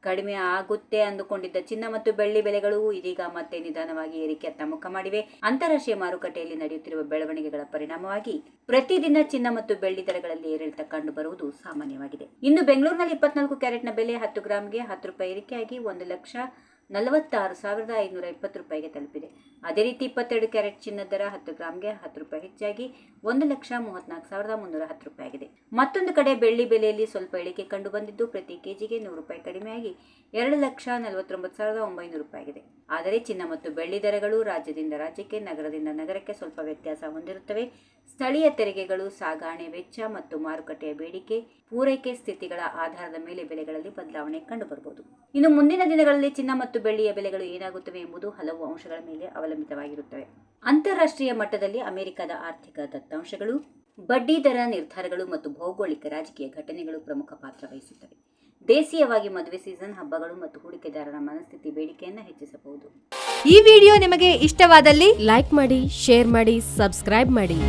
ಕಡಿಮೆ ಆಗುತ್ತೆ ಅಂದುಕೊಂಡಿದ್ದ ಚಿನ್ನ ಮತ್ತು ಬೆಳ್ಳಿ ಬೆಲೆಗಳು ಇದೀಗ ಮತ್ತೆ ನಿಧಾನವಾಗಿ ಏರಿಕೆಯತ್ತ ಮುಖ ಮಾಡಿವೆ. ಅಂತಾರಾಷ್ಟ್ರೀಯ ಮಾರುಕಟ್ಟೆಯಲ್ಲಿ ನಡೆಯುತ್ತಿರುವ ಬೆಳವಣಿಗೆಗಳ ಪರಿಣಾಮವಾಗಿ ಪ್ರತಿದಿನ ಚಿನ್ನ ಮತ್ತು ಬೆಳ್ಳಿ ದರಗಳಲ್ಲಿ ಏರಿಳಿತ ಕಂಡು ಬರುವುದು ಸಾಮಾನ್ಯವಾಗಿದೆ. ಇಂದು ಬೆಂಗಳೂರಿನಲ್ಲಿ 24 ಕ್ಯಾರೆಟ್ನ ಬೆಲೆ 10 ಗ್ರಾಂಗೆ 10 ರೂಪಾಯಿ ಏರಿಕೆಯಾಗಿ 1,46,520 ರೂಪಾಯಿಗೆ ತಲುಪಿದೆ. ಅದೇ ರೀತಿ 22 ಕ್ಯಾರೆಟ್ ಚಿನ್ನದ ದರ 10 ಗ್ರಾಂಗೆ 10 ರೂಪಾಯಿ ಹೆಚ್ಚಾಗಿ 1,34,310 ರೂಪಾಯಿ ಆಗಿದೆ. ಮತ್ತೊಂದು ಕಡೆ ಬೆಳ್ಳಿ ಬೆಲೆಯಲ್ಲಿ ಸ್ವಲ್ಪ ಇಳಿಕೆ ಕಂಡು ಬಂದಿದ್ದು ಪ್ರತಿ ಕೆಜಿಗೆ 100 ರೂಪಾಯಿ ಕಡಿಮೆಯಾಗಿ 2,49,900 ರೂಪಾಯಿ ಆಗಿದೆ. ಆದರೆ ಚಿನ್ನ ಮತ್ತು ಬೆಳ್ಳಿ ದರಗಳು ರಾಜ್ಯದಿಂದ ರಾಜ್ಯಕ್ಕೆ, ನಗರದಿಂದ ನಗರಕ್ಕೆ ಸ್ವಲ್ಪ ವ್ಯತ್ಯಾಸ ಹೊಂದಿರುತ್ತವೆ. ಸ್ಥಳೀಯ ತೆರಿಗೆಗಳು, ಸಾಗಣೆ ವೆಚ್ಚ ಮತ್ತು ಮಾರುಕಟ್ಟೆಯ ಬೇಡಿಕೆ ಪೂರೈಕೆ ಸ್ಥಿತಿಗಳ ಆಧಾರದ ಮೇಲೆ ಬೆಲೆಗಳಲ್ಲಿ ಬದಲಾವಣೆ ಕಂಡುಬರಬಹುದು. ಇನ್ನು ಮುಂದಿನ ದಿನಗಳಲ್ಲಿ ಚಿನ್ನ ಮತ್ತು ಬೆಳ್ಳಿಯ ಬೆಲೆಗಳು ಏನಾಗುತ್ತವೆ ಎಂಬುದು ಹಲವು ಅಂಶಗಳ ಮೇಲೆ ಅವಲಂಬಿತವಾಗಿರುತ್ತವೆ. ಅಂತಾರಾಷ್ಟ್ರೀಯ ಮಟ್ಟದಲ್ಲಿ ಅಮೆರಿಕದ ಆರ್ಥಿಕ ದತ್ತಾಂಶಗಳು, ಬಡ್ಡಿ ದರ ನಿರ್ಧಾರಗಳು ಮತ್ತು ಭೌಗೋಳಿಕ ರಾಜಕೀಯ ಘಟನೆಗಳು ಪ್ರಮುಖ ಪಾತ್ರ ವಹಿಸುತ್ತವೆ. ದೇಶೀಯವಾಗಿ ಮದುವೆ ಸೀಸನ್, ಹಬ್ಬಗಳು ಮತ್ತು ಹೂಡಿಕೆದಾರರ ಮನಸ್ಥಿತಿ ಬೇಡಿಕೆಯನ್ನು ಹೆಚ್ಚಿಸಬಹುದು. ಈ ವಿಡಿಯೋ ನಿಮಗೆ ಇಷ್ಟವಾದಲ್ಲಿ ಲೈಕ್ ಮಾಡಿ, ಶೇರ್ ಮಾಡಿ, ಸಬ್ಸ್ಕ್ರೈಬ್ ಮಾಡಿ.